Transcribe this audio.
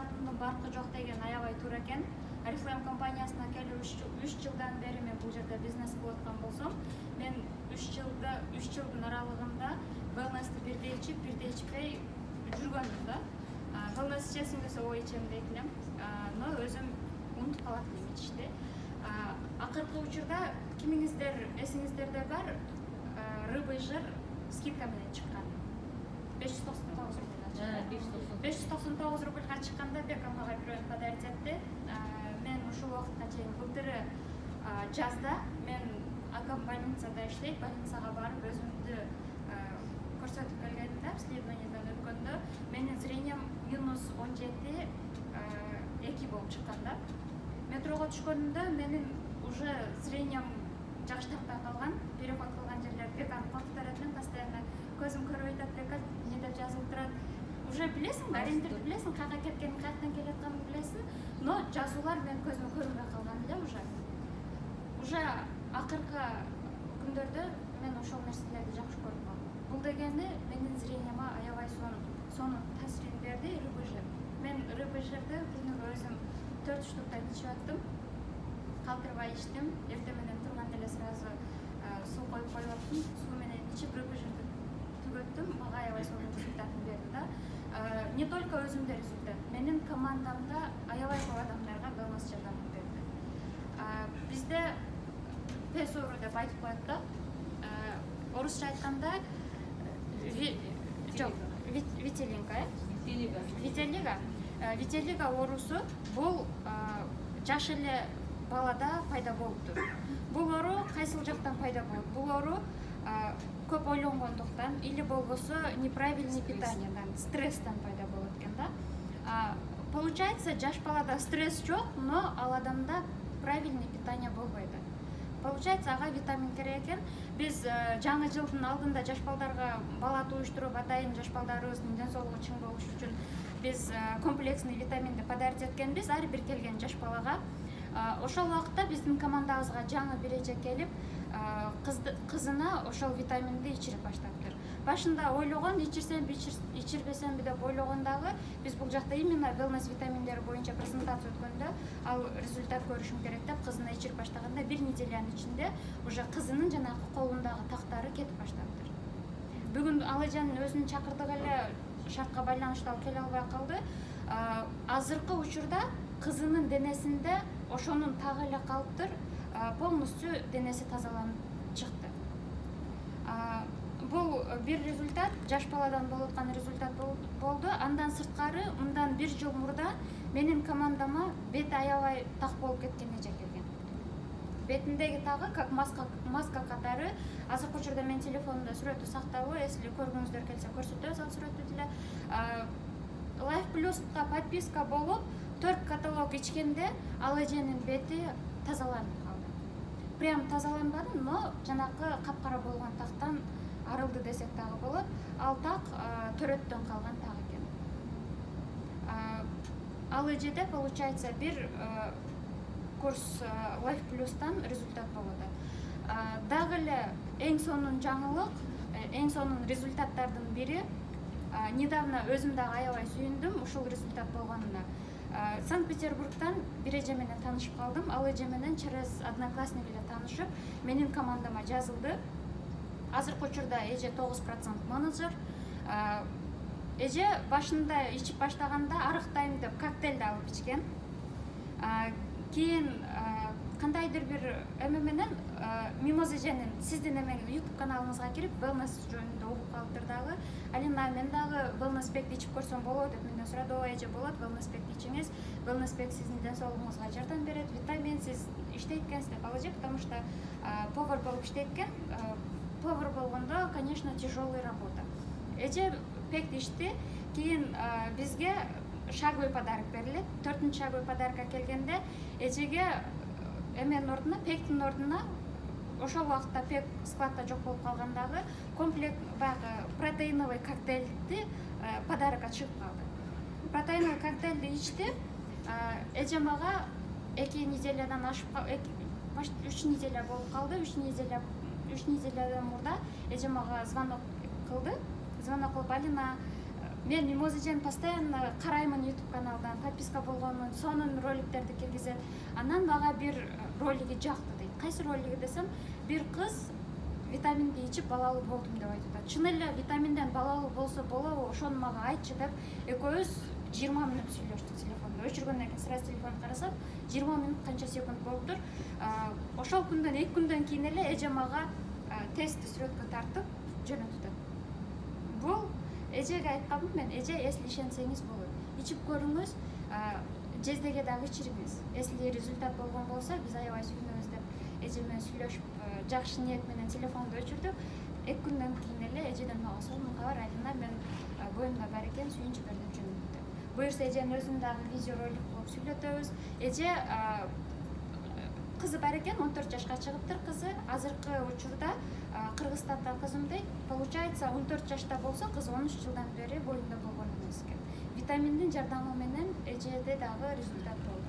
алтындын баркы жок деген аябай туура экен. Oriflame компаниясына келип 3 жылдан бери мен бул жерде бизнес кылып аткан болсом, мен 3 жылдын аралыгында wellness'ты бирдей ичип, бирдей ичпей жүргөнмүн да. Wellness ичесиң десе ой ичем дейт элем. Но өзүм унутуп калат элем ичишти. Акыркы учурда кимиңиздер эсиңиздерде бар, рыбый жир скидка менен чыккан. 599 рубль. 599 рубльга чыкканда Бекамага бирөө подарить этти. Мен ушул убакытка чейин былтыры жазда мен акам больницада иштейт, больницага барып өзүмдү көрсөтүп келгендим да, обследованиядан өткөндө менин зрением -17 2 болуп чыккан да. Метрого түшкөнүмдө менин уже зрением жакшы тарта калган, переход кылган жерлер Бекам повторат элем постоянно, көзүм көрбөй атат Бека, эмне деп жазылып турат. Уже билесиң, ориентирди билесиң, каяка кеткенин, каяктан келатканын билесиң, но жазуулар мен көзүмө көрүнбөй калган эле уже акыркы күндөрдө мен ошол нерселерди жакшы көрүп калдым. Бул дегени менин зрениема аябай сонун таасирин берди рыбый жир. Мен рыбый жирди күнүгө өзүм 4 штуктан ичип аттым, калтырбай ичтим, эртең менен турганда эле сразу суу коюп аттым, суу менен ичип рыбый жирди түгөттүм, мага аябай сонун результатын берди да. Не только өзүмдө результат, менин командамда аябай көп адамдарга wellness жардам берди. Бизде песору деп айтып коет да. Орусча айтканда вителинга, вителига оорусу бул жаш эле балада пайда болуптур. Бул оору кайсыл жактан пайда болот? Бул оору көп ойлонгондуктан или болбосо неправильный питаниядан, стресстен пайда болот экен да. Получается, жаш балада стресс жок, но ал адамда правильный питание болбойт. Получается, ага витамин керек экен. Биз жаңы жылдын алдында жаш балдарга бала туюштуруп атайын, жаш балдарыбыздын ден соолугу чың болуш үчүн биз комплексный витаминди подарить эткенбиз ар бир келген жаш балага. Ошол убакытта биздин командабызга жаңы биреже келип, кызына ошол витаминди ичирип баштаптыр. Башында ойлогон, ичирсемби, ичирбесемби деп ойлогон дагы, биз бул жакта именно wellness витаминдери боюнча презентация өткөндө, ал результат көрүшүм керек деп кызына ичирип баштаганда, бир неделянын ичинде уже кызынын жанагы колундагы тактары кетип баштаптыр. Бүгүн ал эженин өзүн чакырдык эле, шартка байланыштуу келе албай калды. Азыркы учурда кызынын денесинде ошонун тагы эле калыптыр, полностью денеси тазаланып чыкты. Бул бир результат, жаш баладан болуп аткан результат болду. Андан сырткары, мындан 1 жыл мурда менин командама бети аябай так болуп кеткен эже келген. Бетиндеги тагы как маска катары. Азыркы учурда мен телефонумда сүрөтү сактабы, если көргүңүздөр келсе көрсөтөбүз ал сүрөттү деле. Life Plus'ка подписка болуп, 4 каталог ичкенде ал эженин бети тазаланып калды. Прям тазаланбады, но жанагы капкара болгон тактан арылды десек дагы болот. Ал так төрөттөн калган так экен. Ал эжеде получается бир курс Life Plus'тан результат болду. Дагы эле эң сонун жаңылык, эң сонун результаттардын бири, недавно өзүм дагы аябай сүйүндүм ушул результат болгонуна. Санкт-Петербургтан бир эже менен таанышып калдым. Ал эже менен через одноклассник эле таанышып, менин командама жазылды. Азыркы учурда эже 9% менеджер. Эже башында ичип баштаганда арыктайм деп коктейлди алып ичкен. Кийин кандайдыр бир эме менен Мимоз эженин сиздин YouTube каналыңызга кирип wellness жөнүндө угуп калыптыр дагы. Алина, мен дагы wellness pack'ти ичип көрсөм болот деп менден сурады. Ооба эже болот, wellness pack'ти ичиңиз. Wellness pack сиздин ден соолугуңузга жардам берет, витамин, сиз иштейт экенсиз деп ал эже, потому что повар болуп иштейт экен. Повар болгондо, конечно, тяжелый работа. Эже pack'ти ичти, кийин бизге шаговый подарок берилет. 4-чү шаговый подарокко келгенде эжеге эменин ордуна, pack'тин ордуна ошол убакытта пек складта жок болуп калгандагы комплект баягы протеиновый коктейлди подарокко чыгып калды. Протеиновый коктейлди ичти, эже мага 2 неделядан ашып, 3 неделя болуп калды. 3 неделядан мурда эже мага звонок кылды. Звонок кылып, Алина, мен Мимоза эжени постоянно караймын YouTube каналдан, подписка болгонмун, сонун роликтерди киргизет. Анан мага бир ролиги жакты дейт. Кайсы ролиги десем, бир кыз витаминди ичип балалуу болдум деп айтып атат. Чын эле витаминден балалуу болсо болобу, ошону мага айтчы деп экөөбүз 20 мүнөт сүйлөштүк телефондо. Өчүргөндөн кийин сразу телефон карасам, 20 мүнөт канча секунд болуптур. Ошол күндөн 2 күндөн кийин эле эже мага тестти сүрөткө тартып жөнөттү. Бул эжеге айтканмын мен, эже, если ишенсеңиз болот, ичип көрүңүз, жездеге дагы ичириңиз. Если результат болгон болсо, биз аябай сүйүнөбүз деп эже менен сүйлөшүп, жакшы ниет менен телефонду өчүрдүк. 2 күндөн кийин эле эжеден мага сонун кабар, Алина, мен боюмда бар экен, сүйүн жибердим жөнөттү. Буюрса эженин өзүн дагы видео ролик кылып сүйлөтөбүз. Эже кызы бар экен, 14 жашка чыгыптыр кызы. Азыркы учурда Кыргызстанда кызым дейт, получается 14 жашта болсо, кыз 13 жылдан бери боюнда болгон эмес экен. Витаминдин жардамы менен эжеде дагы результат болду.